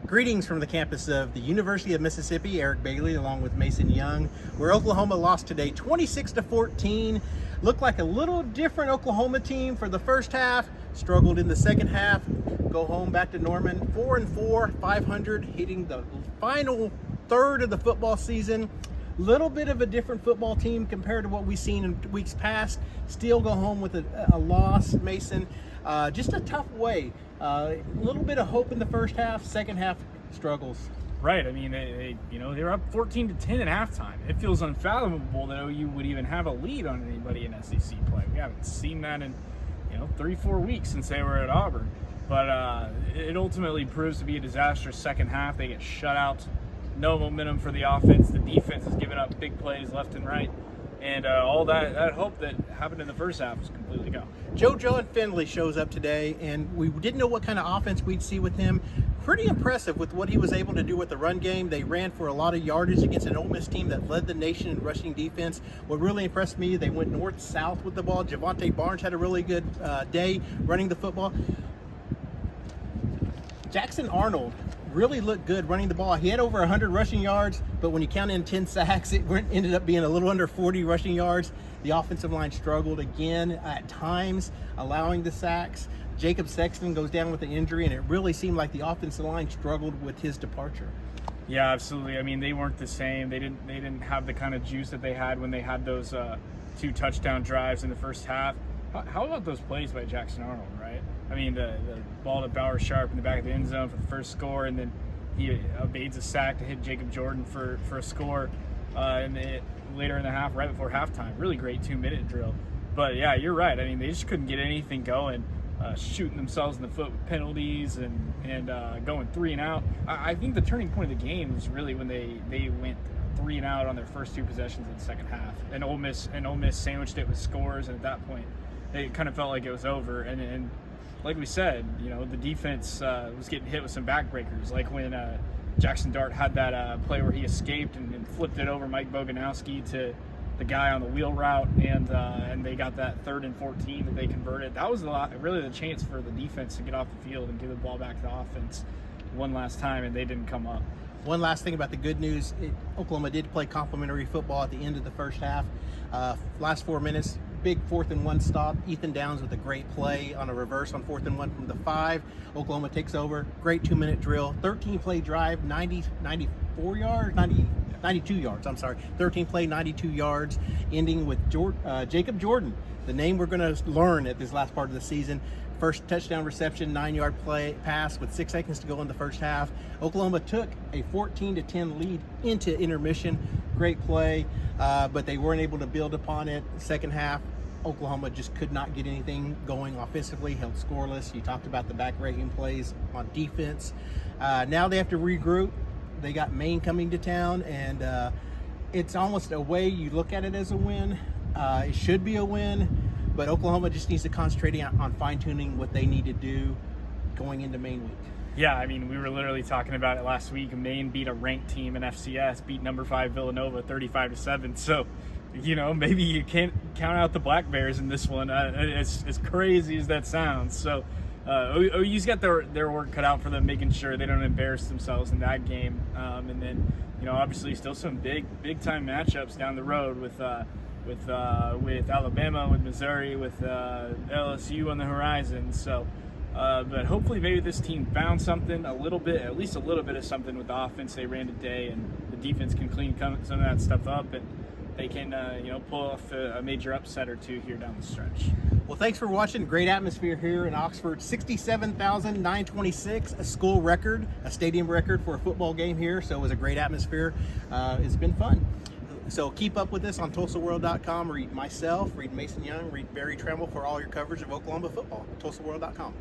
Greetings from the campus of the University of Mississippi. Eric Bailey along with Mason Young, where Oklahoma lost today 26-14. Looked like a little different Oklahoma team for the first half, struggled in the second half. Go home back to Norman, 4-4, 500, hitting the final third of the football season. Little bit of a different football team compared to what we've seen in weeks past. Still go home with a loss, Mason. Just a tough way. A little bit of hope in the first half, second half struggles. Right. I mean, they were up 14-10 at halftime. It feels unfathomable that OU would even have a lead on anybody in SEC play. We haven't seen that in 3-4 weeks since they were at Auburn. But it ultimately proves to be a disastrous second half. They get shut out. No momentum for the offense. The defense has given up big plays left and right. And all that hope that happened in the first half was completely gone. Joe Jon Finley shows up today, and we didn't know what kind of offense we'd see with him. Pretty impressive with what he was able to do with the run game. They ran for a lot of yardage against an Ole Miss team that led the nation in rushing defense. What really impressed me, they went north-south with the ball. Javante Barnes had a really good day running the football. Jackson Arnold really looked good running the ball. He had over 100 rushing yards, but when you count in 10 sacks, it ended up being a little under 40 rushing yards. The offensive line struggled again at times, allowing the sacks. Jacob Sexton goes down with an injury, and it really seemed like the offensive line struggled with his departure. Yeah, absolutely. I mean, they weren't the same. They didn't have the kind of juice that they had when they had those 2 touchdown drives in the first half. How about those plays by Jackson Arnold, right? I mean, the ball to Bauer Sharp in the back of the end zone for the first score, and then he evades a sack to hit Jacob Jordan for a score later in the half, right before halftime. Really great 2-minute drill. But, yeah, you're right. I mean, they just couldn't get anything going, shooting themselves in the foot with penalties and going 3 and out. I think the turning point of the game was really when they went 3 and out on their first 2 possessions in the second half. And Ole Miss sandwiched it with scores, and at that point, it kind of felt like it was over. And like we said, the defense was getting hit with some backbreakers, like when Jackson Dart had that play where he escaped and flipped it over Mike Boganowski to the guy on the wheel route, and they got that 3rd and 14 that they converted. That was really the chance for the defense to get off the field and give the ball back to the offense one last time, and they didn't come up. One last thing about the good news, Oklahoma did play complimentary football at the end of the first half. Last 4 minutes, big 4th and 1 stop. Ethan Downs with a great play on a reverse on 4th and 1 from the 5. Oklahoma takes over. Great 2-minute drill. 13-play drive, 92 yards. 13-play, 92 yards, ending with Jacob Jordan, the name we're going to learn at this last part of the season. First touchdown reception, 9-yard pass with 6 seconds to go in the first half. Oklahoma took a 14-10 lead into intermission. Great play, but they weren't able to build upon it. Second half, Oklahoma just could not get anything going offensively, held scoreless. You talked about the back-breaking plays on defense. Now they have to regroup. They got Maine coming to town, and it's almost a way you look at it as a win. It should be a win. But Oklahoma just needs to concentrate on fine-tuning what they need to do going into Maine week. Yeah, I mean, we were literally talking about it last week. Maine beat a ranked team in FCS, beat number 5 Villanova 35-7. So, maybe you can't count out the Black Bears in this one. As crazy as that sounds. So, OU's got their work cut out for them, making sure they don't embarrass themselves in that game. And then, obviously still some big-time matchups down the road with Alabama, with Missouri, with LSU on the horizon. So, but hopefully maybe this team found something, at least a little bit of something with the offense they ran today, and the defense can clean some of that stuff up, and they can pull off a major upset or 2 here down the stretch. Well, thanks for watching. Great atmosphere here in Oxford. 67,926, a school record, a stadium record for a football game here. So it was a great atmosphere. It's been fun. So keep up with us on TulsaWorld.com. Read myself, read Mason Young, read Barry Tremble for all your coverage of Oklahoma football. TulsaWorld.com.